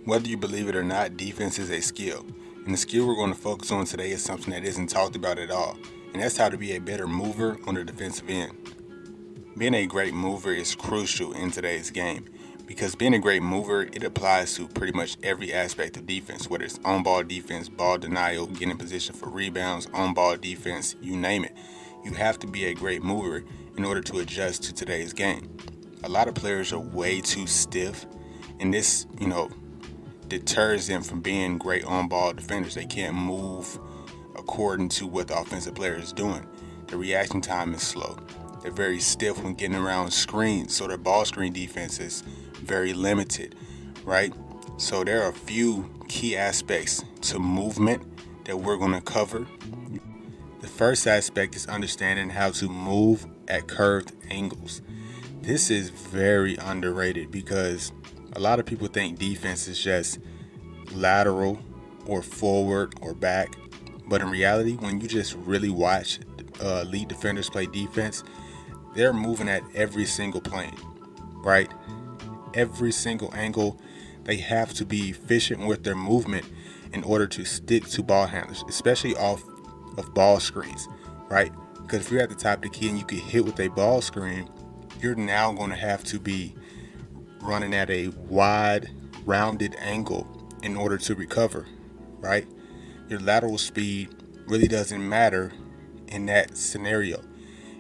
Whether you believe it or not, defense is a skill. And the skill we're going to focus on today is something that isn't talked about at all. And that's how to be a better mover on the defensive end. Being a great mover is crucial in today's game because being a great mover, it applies to pretty much every aspect of defense, whether it's on-ball defense, ball denial, getting in position for rebounds, on-ball defense, you name it. You have to be a great mover in order to adjust to today's game. A lot of players are way too stiff, and this, deters them from being great on-ball defenders. They can't move according to what the offensive player is doing. The reaction time is slow. They're very stiff when getting around screens, so their ball screen defense is very limited, right? So there are a few key aspects to movement that we're going to cover. The first aspect is understanding how to move at curved angles. This is very underrated because a lot of people think defense is just lateral or forward or back. But in reality, when you just really watch elite defenders play defense, they're moving at every single plane, right? Every single angle. They have to be efficient with their movement in order to stick to ball handlers, especially off of ball screens, right? Because if you're at the top of the key and you get hit with a ball screen, you're now going to have to be running at a wide, rounded angle in order to recover, right? Your lateral speed really doesn't matter in that scenario.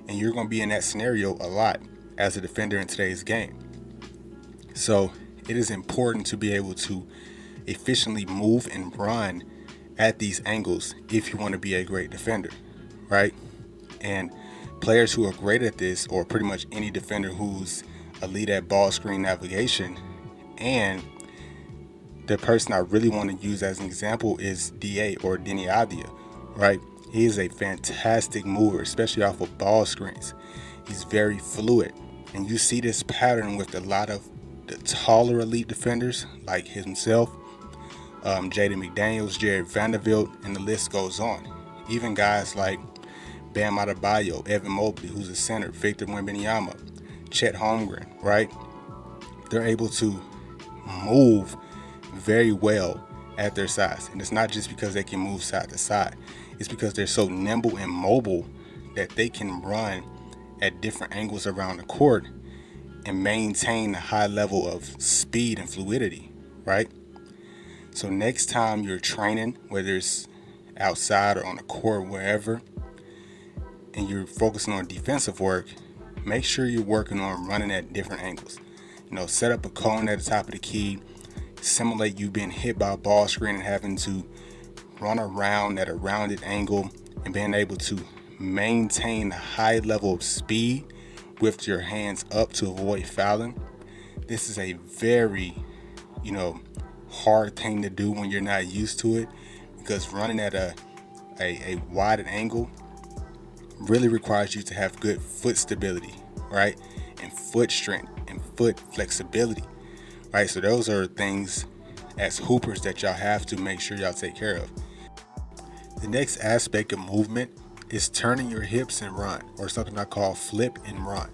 And you're going to be in that scenario a lot as a defender in today's game. So it is important to be able to efficiently move and run at these angles if you want to be a great defender, right? And players who are great at this, or pretty much any defender who's elite at ball screen navigation, and the person I really want to use as an example is DA or Deni Avdija, right? He is a fantastic mover, especially off of ball screens. He's very fluid. And you see this pattern with a lot of the taller elite defenders like himself, Jaden McDaniels, Jared Vanderbilt, and the list goes on. Even guys like Bam Adebayo, Evan Mobley, who's a center, Victor Wembanyama, Chet Holmgren, right? They're able to move very well at their size. And it's not just because they can move side to side. It's because they're so nimble and mobile that they can run at different angles around the court and maintain a high level of speed and fluidity, right? So next time you're training, whether it's outside or on the court, wherever, and you're focusing on defensive work, make sure you're working on running at different angles. Set up a cone at the top of the key, simulate you being hit by a ball screen and having to run around at a rounded angle and being able to maintain a high level of speed with your hands up to avoid fouling. This is a very, hard thing to do when you're not used to it, because running at a wide angle really requires you to have good foot stability, right? And foot strength and foot flexibility, right? So those are things as hoopers that y'all have to make sure y'all take care of. The next aspect of movement is turning your hips and run, or something I call flip and run.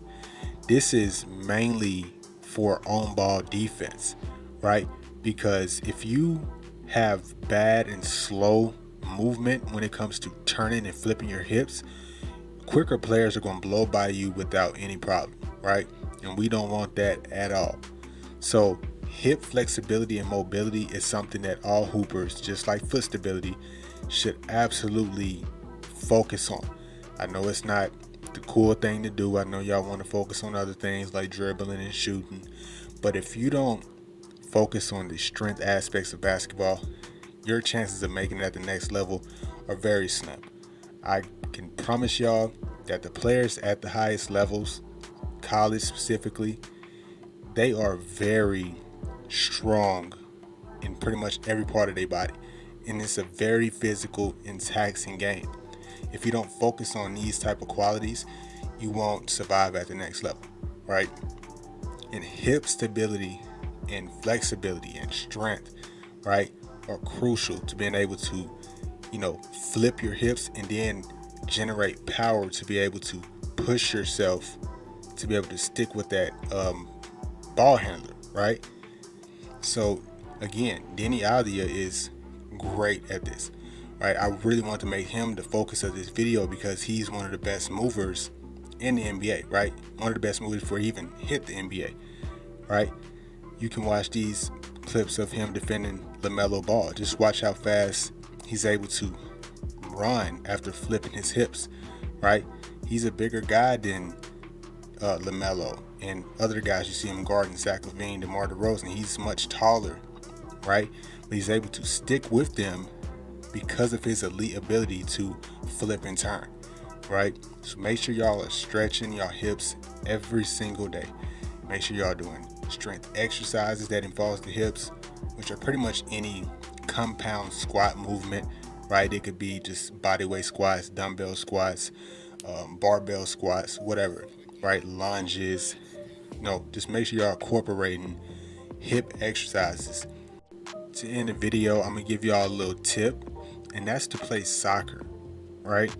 This is mainly for on-ball defense, right? Because if you have bad and slow movement when it comes to turning and flipping your hips, quicker players are going to blow by you without any problem, right? And we don't want that at all. So hip flexibility and mobility is something that all hoopers, just like foot stability, should absolutely focus on. I know it's not the cool thing to do. I know y'all want to focus on other things like dribbling and shooting. But if you don't focus on the strength aspects of basketball, your chances of making it at the next level are very slim. I can promise y'all that the players at the highest levels, college specifically, they are very strong in pretty much every part of their body. And it's a very physical and taxing game. If you don't focus on these type of qualities, you won't survive at the next level, right? And hip stability and flexibility and strength, right, are crucial to being able to, flip your hips and then generate power to be able to push yourself to be able to stick with that ball handler, right? So Again, Deni Avdija is great at this, right? I really want to make him the focus of this video because he's one of the best movers in the NBA, right? One of the best movers before he even hit the NBA, right? You can watch these clips of him defending LaMelo Ball. Just watch how fast he's able to run after flipping his hips, right? He's a bigger guy than LaMelo and other guys you see him guarding, Zach LaVine, DeMar DeRozan. He's much taller, right? But he's able to stick with them because of his elite ability to flip and turn, right? So make sure y'all are stretching y'all hips every single day. Make sure y'all doing strength exercises that involves the hips, which are pretty much any compound squat movement, right? It could be just body weight squats, dumbbell squats, barbell squats, whatever, right? Lunges. Just make sure y'all incorporating hip exercises. To end the video, I'm gonna give y'all a little tip, and that's to play soccer, right?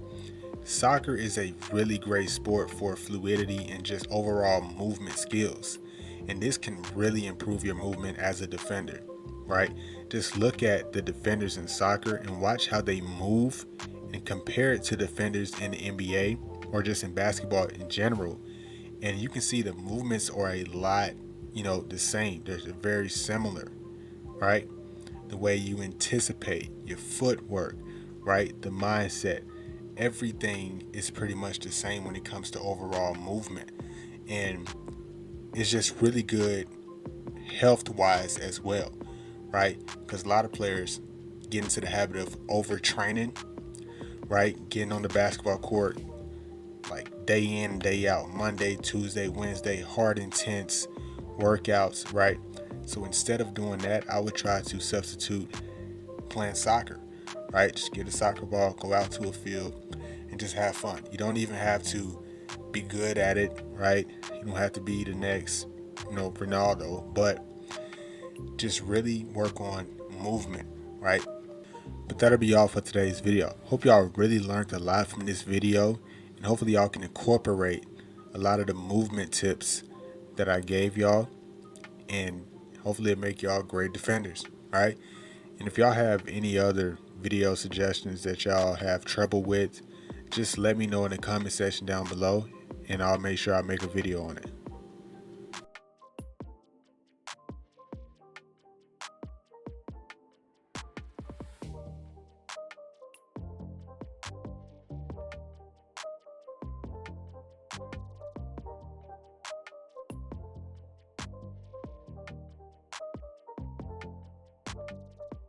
Soccer is a really great sport for fluidity and just overall movement skills, and this can really improve your movement as a defender, right? Just look at the defenders in soccer and watch how they move and compare it to defenders in the NBA or just in basketball in general, and you can see the movements are a lot, the same. They're very similar, right? The way you anticipate, your footwork, right? The mindset, everything is pretty much the same when it comes to overall movement. And it's just really good health-wise as well, right? Because a lot of players get into the habit of overtraining, right? Getting on the basketball court like day in and day out, Monday, Tuesday, Wednesday, hard, intense workouts, right? So instead of doing that, I would try to substitute playing soccer, right? Just get a soccer ball, go out to a field, and just have fun. You don't even have to be good at it, right? You don't have to be the next, Ronaldo, but just really work on movement, right? But that'll be all for today's video. Hope y'all really learned a lot from this video, and hopefully y'all can incorporate a lot of the movement tips that I gave y'all, and hopefully it'll make y'all great defenders, all right? And if y'all have any other video suggestions that y'all have trouble with, just let me know in the comment section down below, and I'll make sure I make a video on it.